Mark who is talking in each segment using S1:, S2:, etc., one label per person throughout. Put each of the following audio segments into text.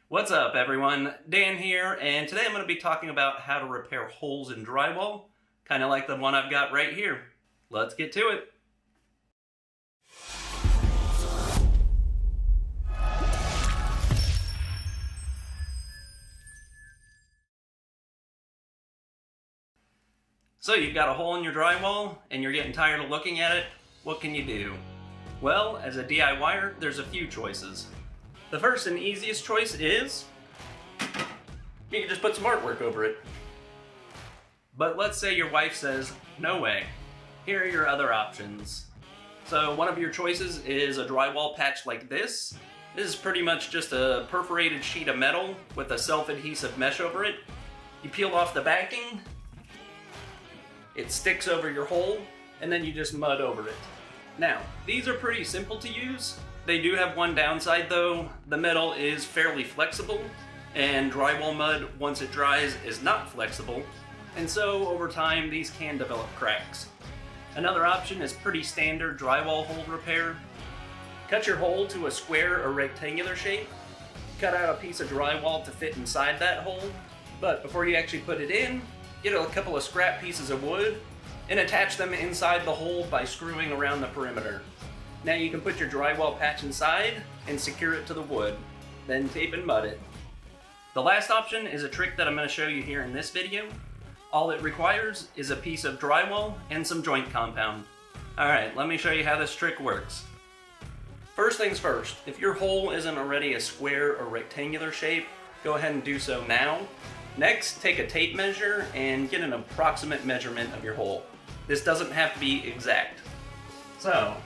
S1: What's up, everyone? Dan here, and today I'm going to be talking about how to repair holes in drywall, kind of like the one I've got right here. Let's get to it. So you've got a hole in your drywall, and you're getting tired of looking at it. What can you do? Well, as a DIYer, there's a few choices. The first and easiest choice is you can just put some artwork over it. But let's say your wife says, no way. Here are your other options. So one of your choices is a drywall patch like this. This is pretty much just a perforated sheet of metal with a self-adhesive mesh over it. You peel off the backing, it sticks over your hole, and then you just mud over it. Now, these are pretty simple to use. They do have one downside though. The metal is fairly flexible, and drywall mud, once it dries, is not flexible, and so over time these can develop cracks. Another option is pretty standard drywall hole repair. Cut your hole to a square or rectangular shape, cut out a piece of drywall to fit inside that hole, but before you actually put it in, get a couple of scrap pieces of wood and attach them inside the hole by screwing around the perimeter. Now you can put your drywall patch inside and secure it to the wood, then tape and mud it. The last option is a trick that I'm going to show you here in this video. All it requires is a piece of drywall and some joint compound. Alright, let me show you how this trick works. First things first, if your hole isn't already a square or rectangular shape, go ahead and do so now. Next, take a tape measure and get an approximate measurement of your hole. This doesn't have to be exact. So,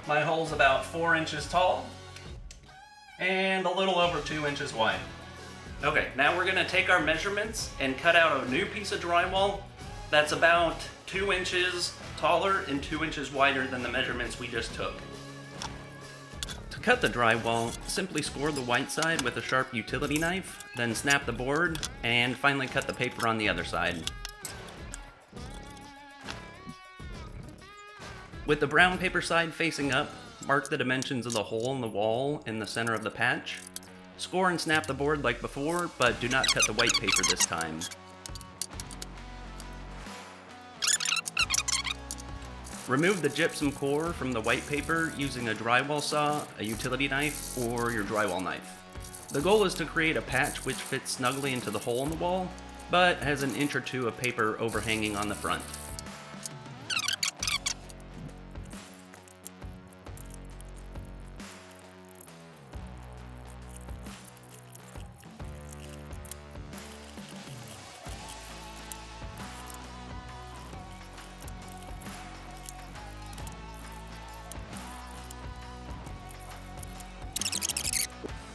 S1: my hole's about 4 inches tall and a little over 2 inches wide. Okay, now we're gonna take our measurements and cut out a new piece of drywall that's about 2 inches taller and 2 inches wider than the measurements we just took. To cut the drywall, simply score the white side with a sharp utility knife, then snap the board, and finally cut the paper on the other side. With the brown paper side facing up, mark the dimensions of the hole in the wall in the center of the patch. Score and snap the board like before, but do not cut the white paper this time. Remove the gypsum core from the white paper using a drywall saw, a utility knife, or your drywall knife. The goal is to create a patch which fits snugly into the hole in the wall, but has an inch or two of paper overhanging on the front.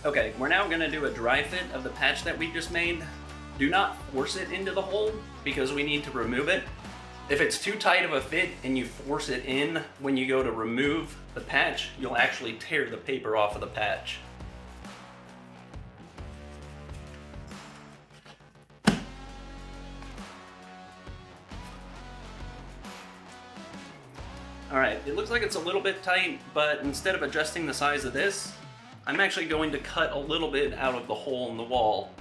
S1: Okay, we're now going to do a dry fit of the patch that we just made. Do not force it into the hole because we need to remove it. If it's too tight of a fit and you force it in when you go to remove the patch, you'll actually tear the paper off of the patch. Alright, it looks like it's a little bit tight, but instead of adjusting the size of this, I'm actually going to cut a little bit out of the hole in the wall.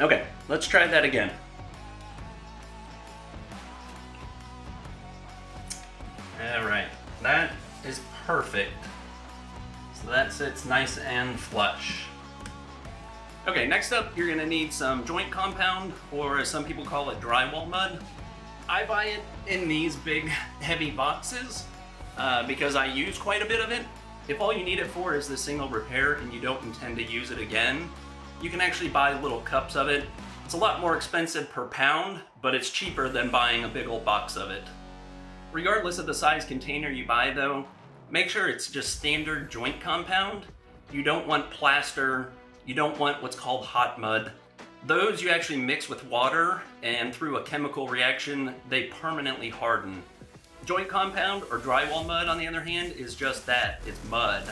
S1: Okay, let's try that again. Alright, that is perfect. So that sits nice and flush. Okay, next up, you're gonna need some joint compound, or as some people call it, drywall mud. I buy it in these big, heavy boxes because I use quite a bit of it. If all you need it for is the single repair and you don't intend to use it again, you can actually buy little cups of it. It's a lot more expensive per pound, but it's cheaper than buying a big old box of it. Regardless of the size container you buy though, make sure it's just standard joint compound. You don't want plaster. You don't want what's called hot mud. Those you actually mix with water, and through a chemical reaction, they permanently harden. Joint compound, or drywall mud on the other hand, is just that, it's mud.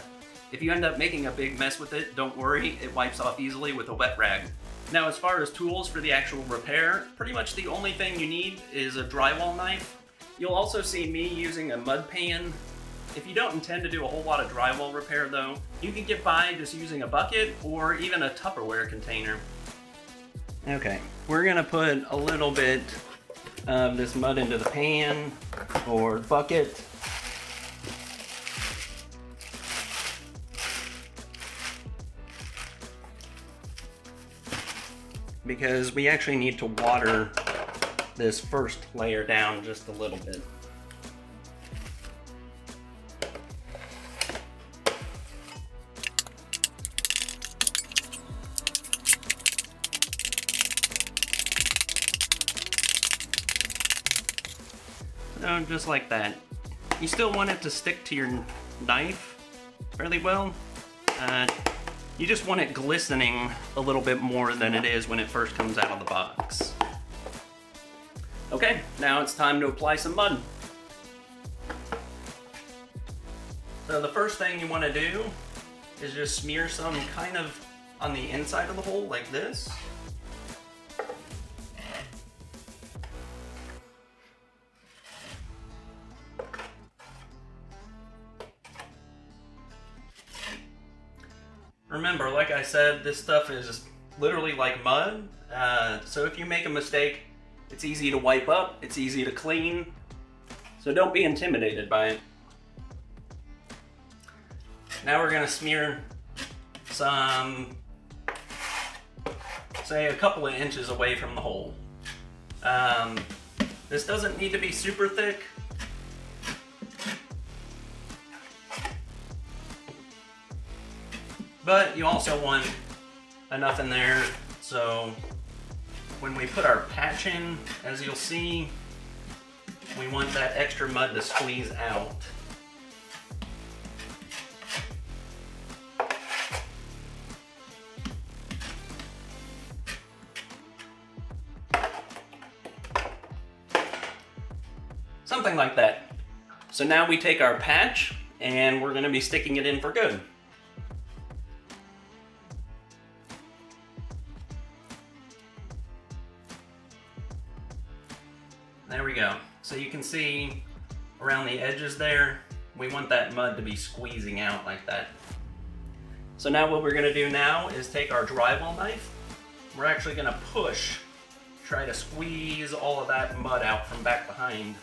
S1: If you end up making a big mess with it, don't worry, it wipes off easily with a wet rag. Now, as far as tools for the actual repair, pretty much the only thing you need is a drywall knife. You'll also see me using a mud pan. If you don't intend to do a whole lot of drywall repair though, you can get by just using a bucket or even a Tupperware container. Okay, we're gonna put a little bit of this mud into the pan or bucket. Because we actually need to water this first layer down just a little bit. So just like that. You still want it to stick to your knife fairly well. You just want it glistening a little bit more than it is when it first comes out of the box. Okay, now it's time to apply some mud. So the first thing you want to do is just smear some kind of on the inside of the hole like this. Remember, like I said, this stuff is literally like mud, so if you make a mistake, it's easy to wipe up, it's easy to clean, so don't be intimidated by it. Now we're going to smear some, say a couple of inches away from the hole. This doesn't need to be super thick. But you also want enough in there so when we put our patch in, as you'll see, we want that extra mud to squeeze out. Something like that. So now we take our patch and we're going to be sticking it in for good. There we go. So you can see around the edges there, we want that mud to be squeezing out like that. So now what we're going to do now is take our drywall knife. We're actually going to try to squeeze all of that mud out from back behind.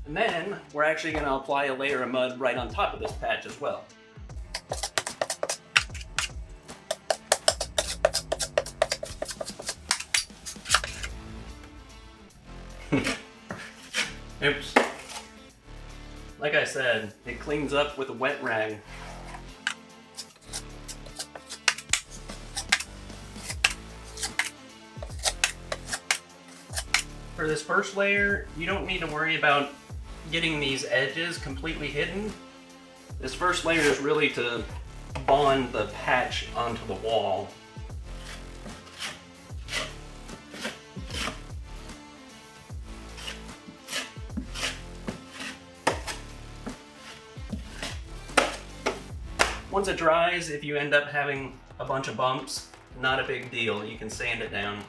S1: And then we're actually going to apply a layer of mud right on top of this patch as well. Oops. Like I said, it cleans up with a wet rag. For this first layer, you don't need to worry about getting these edges completely hidden. This first layer is really to bond the patch onto the wall. Once it dries, if you end up having a bunch of bumps, not a big deal. You can sand it down.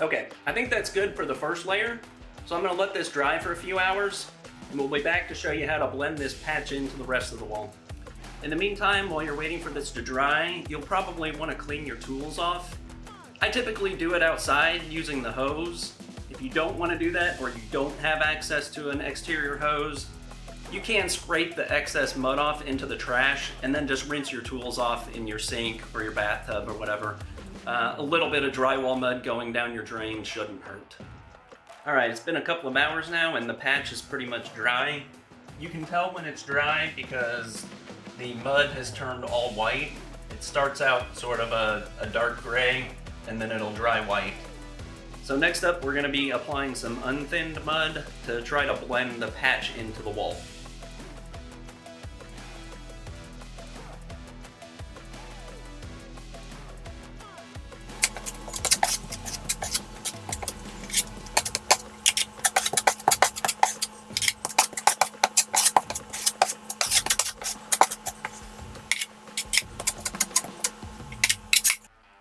S1: Okay, I think that's good for the first layer. So I'm going to let this dry for a few hours, and we'll be back to show you how to blend this patch into the rest of the wall. In the meantime, while you're waiting for this to dry, you'll probably want to clean your tools off. I typically do it outside using the hose. If you don't want to do that, or you don't have access to an exterior hose, you can scrape the excess mud off into the trash and then just rinse your tools off in your sink or your bathtub or whatever. A little bit of drywall mud going down your drain shouldn't hurt. Alright, it's been a couple of hours now and the patch is pretty much dry. You can tell when it's dry because the mud has turned all white. It starts out sort of a dark gray, and then it'll dry white. So next up, we're going to be applying some unthinned mud to try to blend the patch into the wall.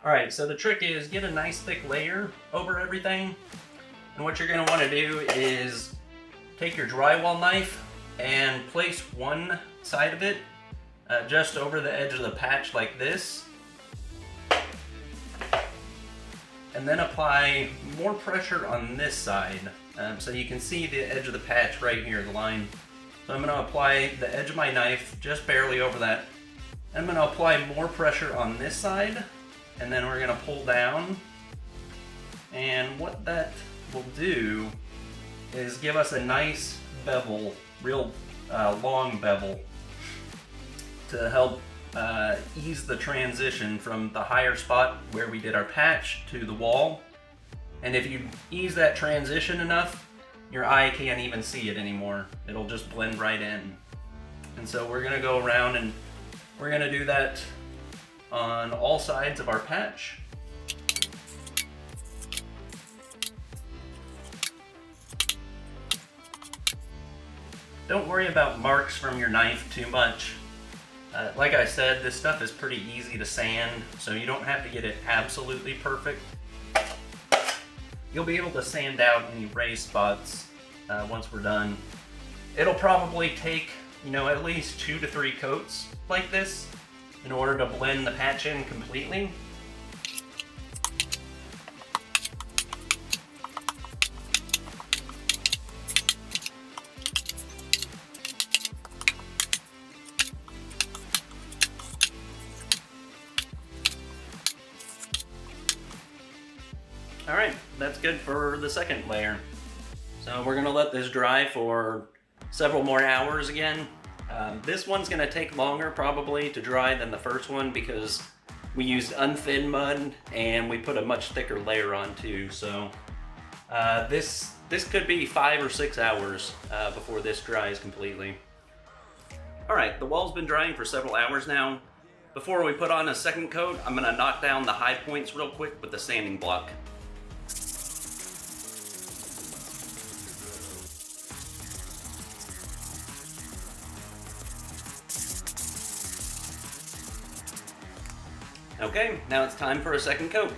S1: Alright, so the trick is get a nice thick layer over everything, and what you're going to want to do is take your drywall knife and place one side of it just over the edge of the patch like this, and then apply more pressure on this side. So you can see the edge of the patch right here, the line. So I'm going to apply the edge of my knife just barely over that. I'm going to apply more pressure on this side, and then we're going to pull down, and what that will do is give us a nice bevel, real long bevel, to help ease the transition from the higher spot where we did our patch to the wall. And if you ease that transition enough, your eye can't even see it anymore. It'll just blend right in. And so we're going to go around and we're going to do that on all sides of our patch. Don't worry about marks from your knife too much. Like I said, this stuff is pretty easy to sand, so you don't have to get it absolutely perfect. You'll be able to sand out any raised spots once we're done. It'll probably take, at least 2 to 3 coats like this in order to blend the patch in completely. Alright, that's good for the second layer. So we're going to let this dry for several more hours again. This one's going to take longer probably to dry than the first one because we used unthinned mud and we put a much thicker layer on too. So this could be 5 or 6 hours before this dries completely. Alright, the wall's been drying for several hours now. Before we put on a second coat, I'm going to knock down the high points real quick with the sanding block. Okay, now it's time for a second coat.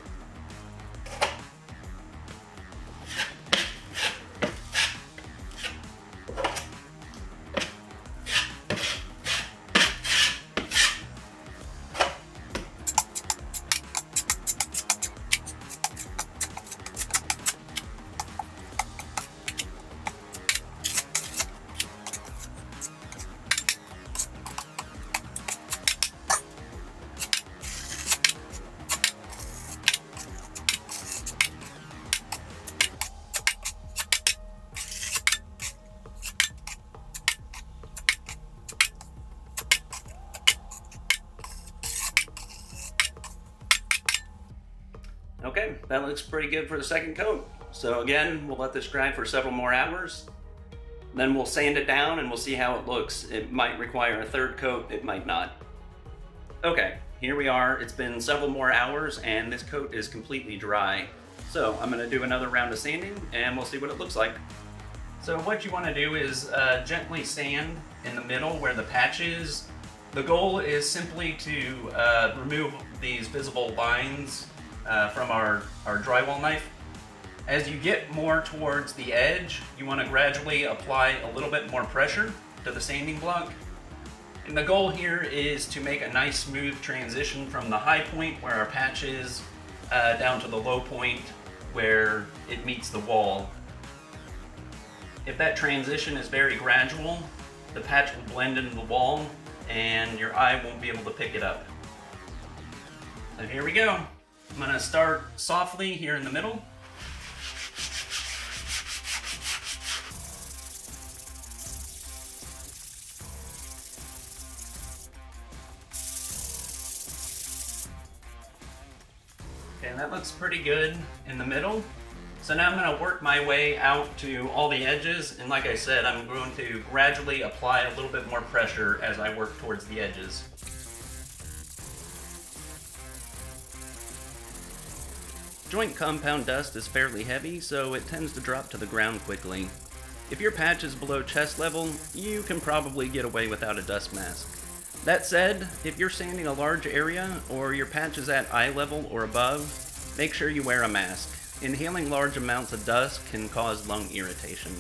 S1: Okay, that looks pretty good for the second coat. So again, we'll let this dry for several more hours. Then we'll sand it down and we'll see how it looks. It might require a third coat, it might not. Okay, here we are. It's been several more hours and this coat is completely dry. So I'm gonna do another round of sanding and we'll see what it looks like. So what you wanna do is gently sand in the middle where the patch is. The goal is simply to remove these visible lines from our drywall knife. As you get more towards the edge, you want to gradually apply a little bit more pressure to the sanding block. And the goal here is to make a nice smooth transition from the high point where our patch is down to the low point where it meets the wall. If that transition is very gradual, the patch will blend into the wall and your eye won't be able to pick it up. So here we go. I'm going to start softly here in the middle. Okay, that looks pretty good in the middle. So now I'm going to work my way out to all the edges, and like I said, I'm going to gradually apply a little bit more pressure as I work towards the edges. Joint compound dust is fairly heavy, so it tends to drop to the ground quickly. If your patch is below chest level, you can probably get away without a dust mask. That said, if you're sanding a large area or your patch is at eye level or above, make sure you wear a mask. Inhaling large amounts of dust can cause lung irritation.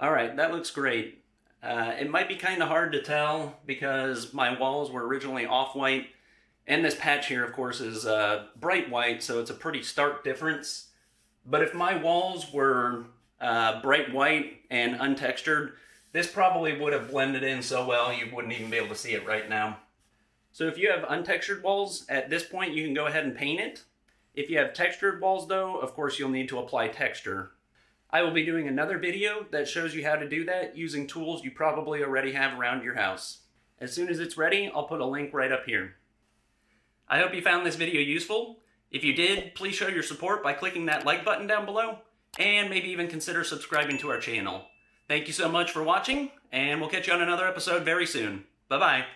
S1: Alright, that looks great. It might be kind of hard to tell because my walls were originally off-white, and this patch here, of course, is bright white, so it's a pretty stark difference. But if my walls were bright white and untextured, this probably would have blended in so well you wouldn't even be able to see it right now. So if you have untextured walls, at this point you can go ahead and paint it. If you have textured walls though, of course you'll need to apply texture. I will be doing another video that shows you how to do that using tools you probably already have around your house. As soon as it's ready, I'll put a link right up here. I hope you found this video useful. If you did, please show your support by clicking that like button down below, and maybe even consider subscribing to our channel. Thank you so much for watching, and we'll catch you on another episode very soon. Bye-bye.